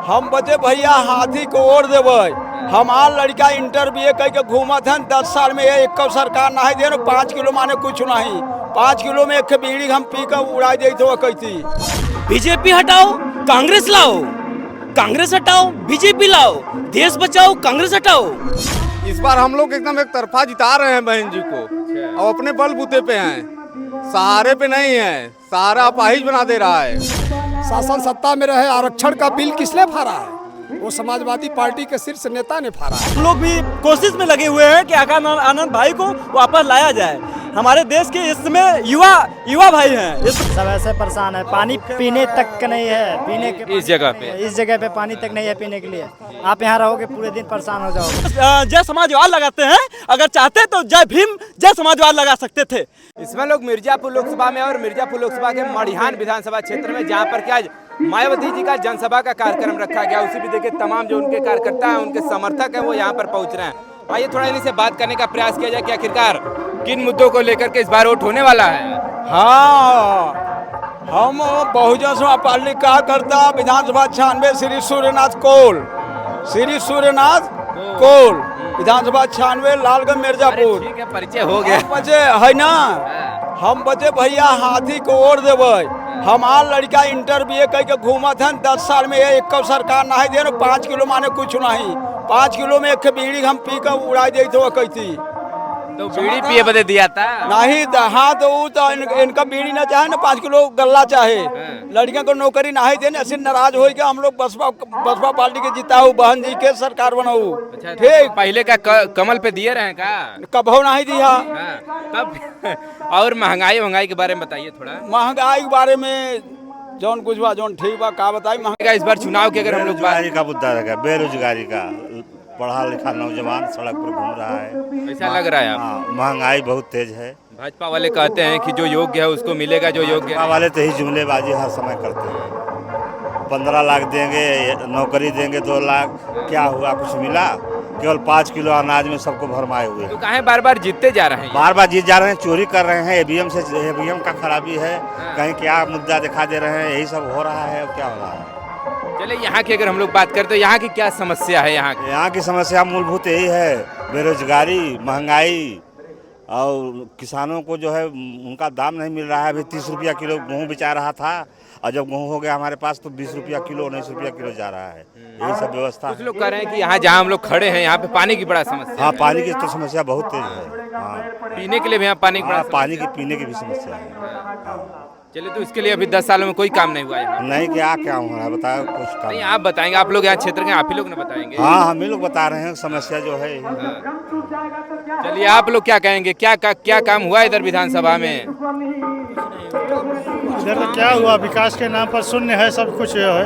हम बचे भैया हाथी को ओर देवे। हमार लड़का इंटर BA कह के घूमत हन 10 साल में एक सरकार नहीं दे 5 किलो माने कुछ नहीं। 5 किलो में एक बीड़ी हम पी कर उड़ा दे तो कहती बीजेपी हटाओ कांग्रेस लाओ, कांग्रेस हटाओ बीजेपी लाओ, देश बचाओ कांग्रेस हटाओ। इस बार हम लोग एकदम एक तरफा जिता रहे हैं बहन जी को और अपने बलबूते पे हैं, सहारे पे नहीं है। सहारा अपाहिज बना दे रहा है। शासन सत्ता में रहे आरक्षण का बिल किसने फाड़ा है? वो समाजवादी पार्टी के शीर्ष नेता ने फाड़ा है। हम लोग भी कोशिश में लगे हुए हैं कि आकाश आनंद भाई को वापस लाया जाए। हमारे देश के इसमें युवा भाई हैं। सब ऐसे परेशान है, पानी पीने तक का नहीं है, पीने के इस जगह पे पानी तक नहीं है पीने के लिए। आप यहाँ रहोगे पूरे दिन परेशान हो जाओगे। जय समाजवाद लगाते हैं, अगर चाहते तो जय भीम जय समाजवाद लगा सकते थे। इसमें लोग मिर्जापुर लोकसभा में और मिर्जापुर लोकसभा के मड़िहान विधानसभा क्षेत्र में, जहां पर क्या मायावती जी का जनसभा का कार्यक्रम रखा गया, उसी भी देखिए तमाम जो उनके कार्यकर्ता हैं, उनके समर्थक हैं, वो यहाँ पर पहुंच रहे हैं। आइए थोड़ा इन्हीं से बात करने का प्रयास किया जाए कि आखिरकार किन मुद्दों को लेकर के इस बार वोट होने वाला है। हाँ, हम बहुजन समाज पार्टी का करता विधानसभा 96 श्री सूर्यनाथ कोल विधानसभा 96 लालगंज मिर्जापुर। ठीक है, परिचय हो गया। बचे है ना, हम बचे भैया हाथी को ओर देवे। हमार लड़का इंटर BA कह के घूमत हन 10 साल में एक सरकार नहीं दे 5 किलो माने कुछ नहीं। 5 किलो में एक बीड़ी हम पी कर उड़ा दे तो कहती तो बीड़ी पिए बदे दिया था नहीं। हाँ तो वो तो इनका बीड़ी ना चाहे ना 5 किलो गल्ला चाहे। लड़कियों को नौकरी नहीं देने ऐसे नाराज हो गया। हम लोग बसपा पार्टी के जिताऊ बहन जी के सरकार बनाऊ। ठीक, पहले का कमल पे दिए रहे का कभो नहीं दिया। तब और महंगाई के बारे में बताइए थोड़ा। महंगाई के बारे में जौन कुछ बा जौन ठीक बा का बताई। महंगाई इस बार चुनाव के अगर हम लोग बेरोजगारी का मुद्दा रहेगा, बेरोजगारी का। पढ़ा लिखा नौजवान सड़क पर घूम रहा है, ऐसा लग रहा है। हाँ, महंगाई बहुत तेज है। भाजपा वाले कहते हैं कि जो योग्य है उसको मिलेगा, जो योग्य है। वाले तो ही जुमलेबाजी हर समय करते हैं। 15 लाख देंगे, नौकरी देंगे 2 लाख, क्या हुआ? कुछ मिला? केवल 5 किलो अनाज में सबको भरमाए हुए। तो कहें बार जीतते जा रहे हैं, बार जीत जा रहे हैं, चोरी कर रहे हैं। EVM का खराबी है। कहीं क्या मुद्दा दिखा दे रहे हैं, यही सब हो रहा है। क्या हो रहा है? चले यहाँ की अगर हम लोग बात करें तो यहाँ की क्या समस्या है? यहाँ की समस्या मूलभूत यही है, बेरोजगारी, महंगाई और किसानों को जो है उनका दाम नहीं मिल रहा है। अभी 30 रुपया किलो गेहूँ बेचा रहा था और जब गेहूँ हो गया हमारे पास तो 20 रुपया किलो, 19 रुपया किलो जा रहा है। यही सब व्यवस्था। कुछ लोग कह रहे हैं कि यहाँ जहाँ हम लोग खड़े हैं यहाँ पे पानी की बड़ा समस्या। हाँ, पानी की तो समस्या बहुत तेज है। हाँ, पीने के लिए भी यहाँ पानी की पीने की भी समस्या है। चलिए, तो इसके लिए अभी 10 सालों में कोई काम नहीं हुआ है? नहीं, क्या हो रहा है बताओ कुछ काम। नहीं, आप बताएंगे, आप लोग यहाँ क्षेत्र के, आप ही लोग ना बताएंगे। हाँ, हम ही लोग बता रहे हैं समस्या जो है। चलिए, आप लोग क्या कहेंगे, क्या काम हुआ इधर विधानसभा में? इधर तो क्या हुआ, विकास के नाम पर शून्य है सब कुछ जो है।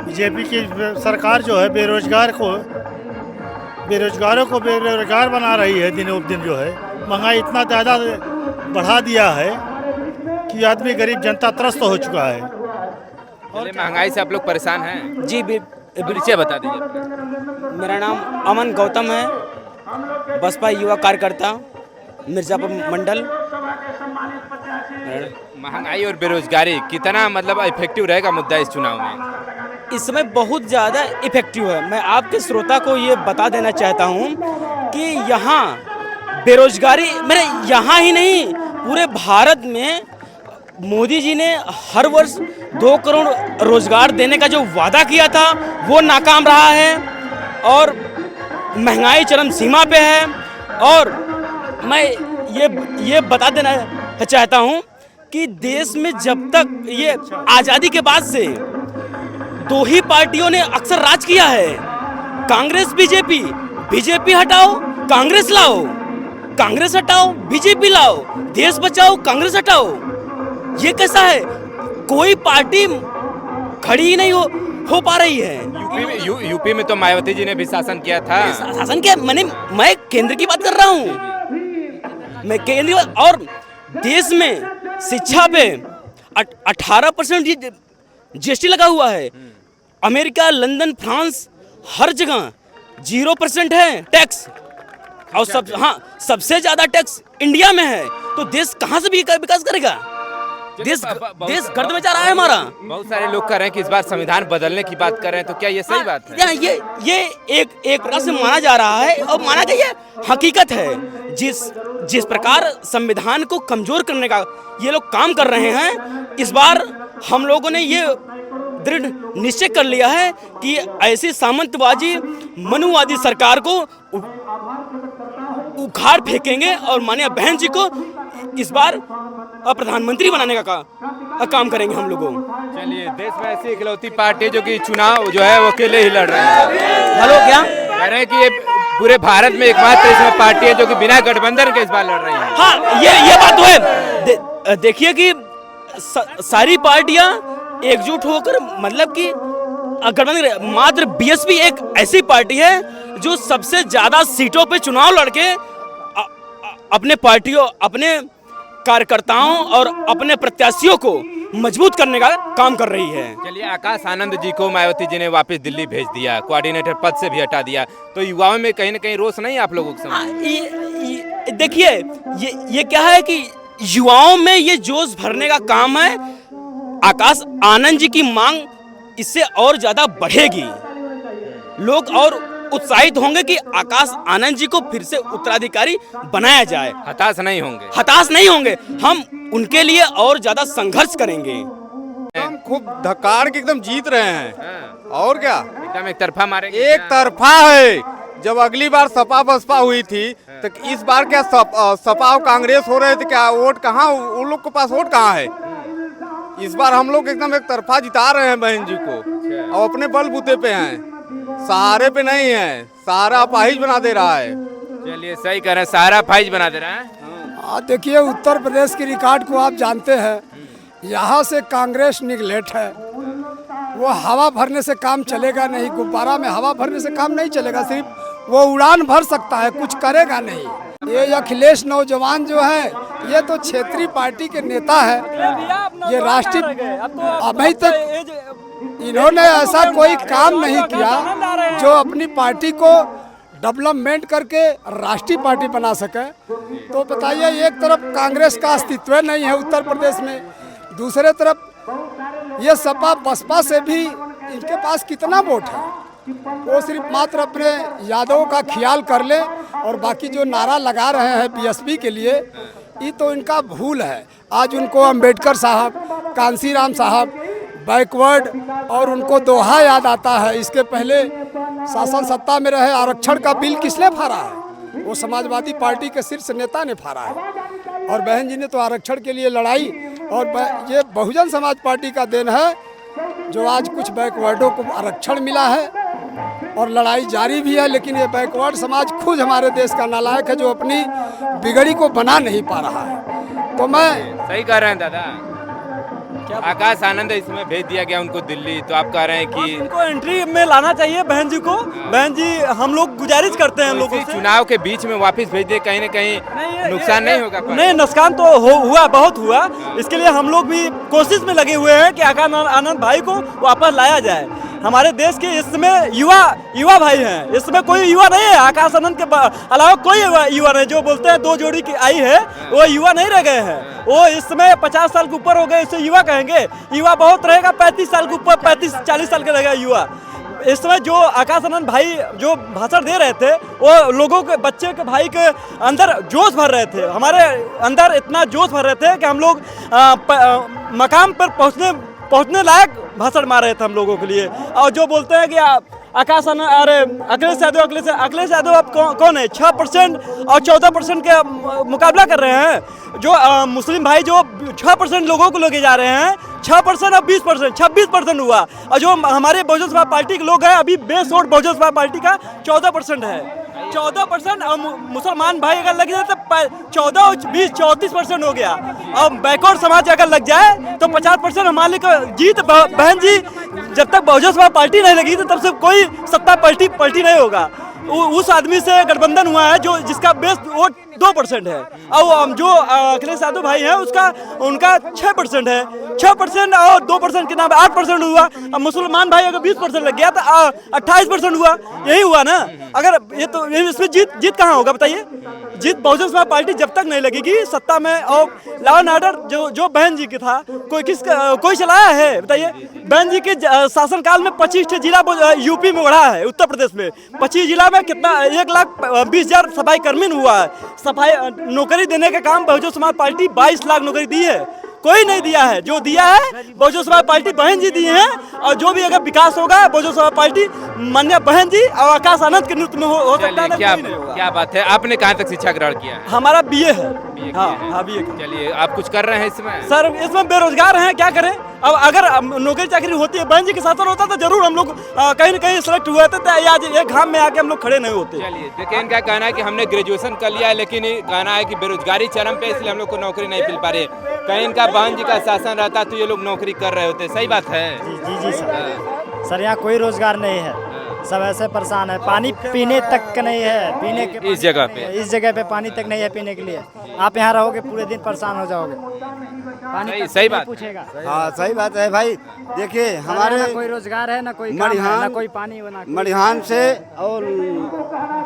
बीजेपी की सरकार जो है बेरोजगारों को बेरोजगार बना रही है। दिनों दिन जो है महंगाई इतना ज़्यादा बढ़ा दिया है कि आदमी गरीब जनता त्रस्त हो चुका है। और महंगाई से आप लोग परेशान हैं? जी, परिचय बता दीजिए। मेरा नाम अमन गौतम है, बसपा युवा कार्यकर्ता मिर्जापुर मंडल। महंगाई और बेरोजगारी कितना मतलब इफेक्टिव रहेगा मुद्दा इस चुनाव में? इस समय बहुत ज़्यादा इफेक्टिव है। मैं आपके श्रोता को ये बता देना चाहता हूँ कि यहाँ बेरोजगारी मेरे यहाँ ही नहीं पूरे भारत में मोदी जी ने हर वर्ष 2 करोड़ रोजगार देने का जो वादा किया था वो नाकाम रहा है और महंगाई चरम सीमा पे है। और मैं ये बता देना चाहता हूँ कि देश में जब तक ये आज़ादी के बाद से 2 ही पार्टियों ने अक्सर राज किया है, कांग्रेस बीजेपी हटाओ कांग्रेस लाओ, कांग्रेस हटाओ बीजेपी लाओ, देश बचाओ कांग्रेस हटाओ। ये कैसा है? कोई पार्टी खड़ी ही नहीं हो पा रही है। यूपी में तो मायावती जी ने भी शासन किया था। शासन किया, मैं केंद्र की बात कर रहा हूँ। मैं केंद्र और देश में शिक्षा पे 18% GST लगा हुआ है। अमेरिका, लंदन, फ्रांस हर जगह 0% है टैक्स। और सबसे ज्यादा टैक्स इंडिया में है। तो देश कहाँ से भी विकास करेगा? देश देश गर्द में जा रहा है हमारा। बहुत सारे लोग कह रहे हैं कि इस बार संविधान बदलने की बात कर रहे हैं, तो क्या ये सही बात है? ये एक प्रकार से माना जा रहा है और माना गया ये हकीकत है। जिस प्रकार संविधान को कमजोर करने का ये लोग काम कर रहे हैं, इस बार हम लोगों ने ये दृढ़ निश्चय कर लिया है कि ऐसी सामंतवादी मनुवादी सरकार को उखाड़ फेंकेंगे और माननीय बहन जी को इस बार प्रधानमंत्री बनाने का काम करेंगे हम लोगों। चलिए, देश में ऐसी इकलौती पार्टी है जो कि चुनाव जो है वो अकेले ही लड़ रहे हैं। हेलो, क्या कह रहे हैं कि ये पूरे भारत में एकमात्र इसमें पार्टी है जो कि बिना गठबंधन के इस बार लड़ रही है। हाँ, ये बात तो है। देखिए कि सारी पार्टियां एकजुट होकर मतलब कि गठबंधन, मात्र बीएसपी एक ऐसी पार्टी है जो सबसे ज्यादा सीटों पे चुनाव लड़के अपने पार्टियों, अपने कार्यकर्ताओं और अपने प्रत्याशियों को मजबूत करने का काम कर रही है। चलिए, आकाश आनंद जी को मायावती जी ने वापस दिल्ली भेज दिया, कोऑर्डिनेटर पद से भी हटा दिया, तो युवाओं में कहीं ना कहीं रोष नहीं आप लोगों को समझ? देखिए, ये क्या है कि युवाओं में ये जोश भरने का काम है। आकाश आनंद जी की मांग इससे और ज्यादा बढ़ेगी, लोग और उत्साहित होंगे कि आकाश आनंद जी को फिर से उत्तराधिकारी बनाया जाए। हताश नहीं होंगे? हताश नहीं होंगे, हम उनके लिए और ज्यादा संघर्ष करेंगे। हम खूब धक्कार के एकदम जीत रहे हैं। और क्या, एकदम एक तरफा मारेंगे? एक तरफा है। जब अगली बार सपा बसपा हुई थी तो इस बार क्या सपा और कांग्रेस हो रहे थे, क्या वोट कहाँ, उन लोग के पास वोट कहाँ है? इस बार हम लोग एकदम एक तरफा जिता रहे हैं बहन जी को, और अपने बलबूते पे हैं, सहारे पे नहीं है। सहारा अपाहिज बना दे रहा है। चलिए, सही कह रहे हैं, सहारा अपाहिज बना दे रहा है। देखिए, उत्तर प्रदेश की रिकॉर्ड को आप जानते हैं। यहाँ से कांग्रेस निगलेट है, वो हवा भरने से काम चलेगा नहीं। गुब्बारा में हवा भरने से काम नहीं चलेगा, सिर्फ वो उड़ान भर सकता है, कुछ करेगा नहीं। ये अखिलेश नौजवान जो है, ये तो क्षेत्रीय पार्टी के नेता है, ये राष्ट्रीय अभी तक इन्होंने ऐसा कोई काम नहीं किया जो अपनी पार्टी को डेवलपमेंट करके राष्ट्रीय पार्टी बना सके। तो बताइए, एक तरफ कांग्रेस का अस्तित्व नहीं है उत्तर प्रदेश में, दूसरे तरफ ये सपा बसपा से भी इनके पास कितना वोट है? वो सिर्फ मात्र अपने यादवों का ख्याल कर ले, और बाकी जो नारा लगा रहे हैं बीएसपी के लिए, ये तो इनका भूल है। आज उनको अंबेडकर साहब, कांसीराम साहब, बैकवर्ड और उनको दोहा याद आता है। इसके पहले शासन सत्ता में रहे आरक्षण का बिल किसने फाड़ा है? वो समाजवादी पार्टी के शीर्ष नेता ने फाड़ा है। और बहन जी ने तो आरक्षण के लिए लड़ाई, और ये बहुजन समाज पार्टी का देन है जो आज कुछ बैकवर्डों को आरक्षण मिला है, और लड़ाई जारी भी है। लेकिन ये बैकवर्ड समाज खुद हमारे देश का नालायक है जो अपनी बिगड़ी को बना नहीं पा रहा है। तो मैं सही कह रहे हैं दादा, आकाश आनंद इसमें भेज दिया गया उनको दिल्ली, तो आप कह रहे हैं कि उनको एंट्री में लाना चाहिए बहन जी को। बहन जी, हम लोग गुजारिश करते हैं लोगों से, चुनाव के बीच में वापस भेज दे, कहीं न कहीं नुकसान नहीं होगा? नहीं, नुकसान तो हुआ, बहुत हुआ। इसके लिए हम लोग भी कोशिश में लगे हुए हैं कि आकाश आनंद भाई को वापस लाया जाए। हमारे देश के इस समय युवा भाई हैं, इसमें कोई युवा नहीं है। आकाश आनंद के अलावा कोई युवा नहीं। जो बोलते हैं 2 जोड़ी की आई है, वो युवा नहीं रह गए हैं। वो इस समय 50 साल के ऊपर हो गए, इसे युवा कहेंगे? युवा बहुत रहेगा 35 साल के ऊपर, 35-40 साल का रहेगा युवा। इस समय जो आकाश आनंद भाई जो भाषण दे रहे थे, वो लोगों के, बच्चे के, भाई के अंदर जोश भर रहे थे। हमारे अंदर इतना जोश भर रहे थे कि हम लोग मकाम पर पहुंचने लायक भाषण मार रहे थे हम लोगों के लिए। और जो बोलते हैं कि आकाश आनंद, अरे अखिलेश यादव अब कौन है? 6% और 14% के मुकाबला कर रहे हैं। जो मुस्लिम भाई जो 6% लोगों को लेके जा रहे हैं, 6% अब 20%, 26% हुआ। और जो हमारे बहुजन समाज पार्टी के लोग हैं, अभी base vote Bahujan Samaj party का 14% है। 14%, और मुसलमान भाई अगर लग जाए तो 14 और 20 34% हो गया। अब बैकवर्ड समाज अगर लग जाए तो 50% हमारे लिए जीत। बहन जी, जब तक बहुजन समाज पार्टी नहीं लगी तो तब से कोई सत्ता पलटी नहीं होगा। उस आदमी से गठबंधन हुआ है जो जिसका बेस वोट 2% है, और जो अखिलेश यादव भाई हैं उनका 6% है। 6% और 2% के नाम 8% हुआ। अब मुसलमान भाई अगर 20% लग गया तो 28% हुआ, यही हुआ ना। अगर ये तो इसमें जीत कहाँ होगा बताइए? जीत बहुजन समाज पार्टी जब तक नहीं लगेगी सत्ता में, और लॉ एंड ऑर्डर जो बहन जी की था कोई चलाया है बताइए? बहन जी के शासनकाल में 25 जिला यूपी में बढ़ा है, उत्तर प्रदेश में 25 जिला में कितना 1,20,000 सफाई कर्मी हुआ है। सफाई नौकरी देने का काम बहुजन समाज पार्टी 22 लाख नौकरी दी है, कोई नहीं दिया है। जो दिया है बहुजन समाज पार्टी बहन जी दिए हैं, और जो भी अगर विकास होगा बहुजन समाज पार्टी माननीय बहन जी और आकाश आनंद के नेतृत्व में हो सकता है। क्या बात है। आपने कहाँ तक शिक्षा ग्रहण किया है? हमारा बीए है। हाँ BA। चलिए, आप कुछ कर रहे हैं इसमें? सर इसमें बेरोजगार हैं, क्या करें? अब अगर नौकरी चाकरी होती है, बहन जी के शासन होता तो जरूर हम लोग कहीं न कहीं सेलेक्ट हुए थे, तो आज एक घाम में आके हम लोग खड़े नहीं होते। चलिए, देखिए इनका कहना है कि हमने ग्रेजुएशन कर लिया है, लेकिन कहना है कि बेरोजगारी चरम पे, इसलिए हम लोग को नौकरी नहीं मिल पा रही। कहीं इनका बहन जी का शासन रहता तो ये लोग नौकरी कर रहे होते। सही बात है? जी सर यहाँ कोई रोजगार नहीं है, सब ऐसे परेशान है। पानी पीने तक का नहीं है, पीने के इस जगह पे पानी तक नहीं है पीने के लिए। आप यहाँ रहोगे पूरे दिन परेशान हो जाओगे, पानी सही बात पूछेगा। हाँ सही बात है भाई। देखिए हमारे ना कोई रोजगार है, ना कोई काम है, ना कोई पानी, मड़िहान से और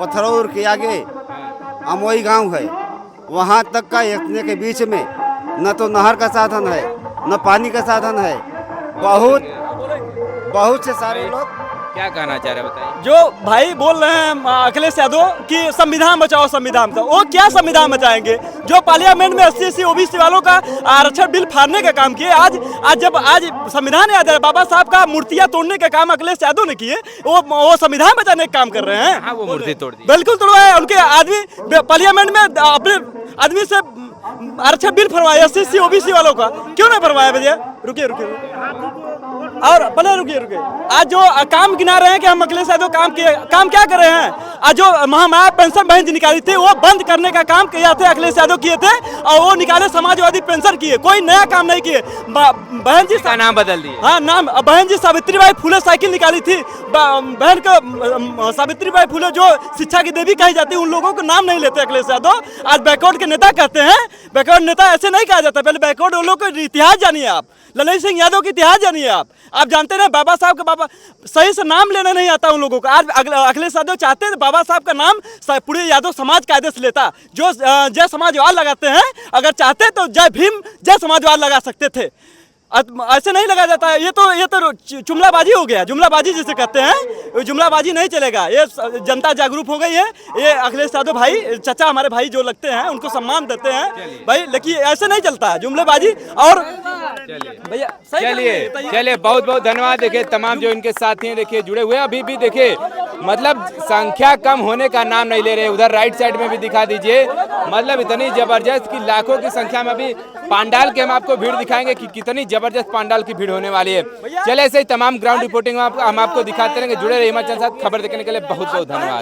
पथरौर के आगे अमोई गांव है, वहाँ तक का इतने के बीच में न तो नहर का साधन है, न पानी का साधन है। बहुत से सारे लोग क्या कहना चाह रहे हैं बताइए? जो भाई बोल रहे हैं अखिलेश यादव कि संविधान बचाओ संविधान बचाओ, वो क्या संविधान बचाएंगे? जो पार्लियामेंट में SC OBC वालों का आरक्षण बिल फाड़ने का काम किए, आज संविधान याद है, बाबा साहब का मूर्तियां तोड़ने का काम अखिलेश यादव ने किए, वो संविधान बचाने का काम कर रहे हैं। हाँ, वो मूर्ति तोड़ दी, बिल्कुल तोड़वाए। उनके आदमी पार्लियामेंट में अपने आदमी से आरक्षण बिल फरवाया SC OBC वालों का, क्यों नहीं फरवाया भैया? रुकिए और पहले रुकिए। आज जो काम गिना रहे हैं कि हम अखिलेश यादव काम क्या कर रहे हैं? आज जो महामाया पेंशन बहन जी निकाली थी, वो बंद करने का काम किया थे अखिलेश यादव किए थे, और वो निकाले समाजवादी पेंशन किए, कोई नया काम नहीं किए। बहन जी का नाम बदल दिए। हाँ नाम, बहन जी सावित्रीबाई फुले साइकिल निकाली थी। बहन को सावित्रीबाई फुले जो शिक्षा की देवी कही जाती है, उन लोगों को नाम नहीं लेते अखिलेश यादव। आज बैकवर्ड के नेता कहते हैं, बैकवर्ड नेता ऐसे नहीं कहा जाता। पहले बैकवर्ड लोगों को इतिहास जानिए आप, ललित सिंह यादव की इतिहास जानिए आप जानते हैं बाबा साहब का, बाबा सही से नाम लेना नहीं आता उन लोगों को। आज अखिलेश यादव चाहते हैं बाबा साहब का नाम पूरे यादव समाज कायदे से लेता, जो जय समाजवाद लगाते हैं, अगर चाहते तो जय भीम जय समाजवाद लगा सकते थे, ऐसे नहीं लगा जाता है। ये तो जुमलाबाजी हो गया, जुमलाबाजी जिसे कहते हैं, जुमलाबाजी नहीं चलेगा। ये जनता जागरूक हो गई है। ये अखिलेश यादव भाई चाचा हमारे भाई जो लगते हैं, उनको सम्मान देते हैं भाई, लेकिन ऐसे नहीं चलता है जुमलेबाजी। और भैया चलिए बहुत बहुत धन्यवाद। देखिए तमाम जो इनके साथी हैं देखिए जुड़े हुए हैं, अभी भी देखिए मतलब संख्या कम होने का नाम नहीं ले रहे। उधर राइट साइड में भी दिखा दीजिए, मतलब इतनी जबरदस्त कि लाखों की संख्या में अभी पांडाल के हम आपको भीड़ दिखाएंगे कि कितनी जबरदस्त पांडाल की भीड़ होने वाली है। चले ऐसे ही तमाम ग्राउंड रिपोर्टिंग हम आपको दिखाते रहेंगे। जुड़े रहिए हमारे साथ। खबर देखने के लिए बहुत बहुत धन्यवाद।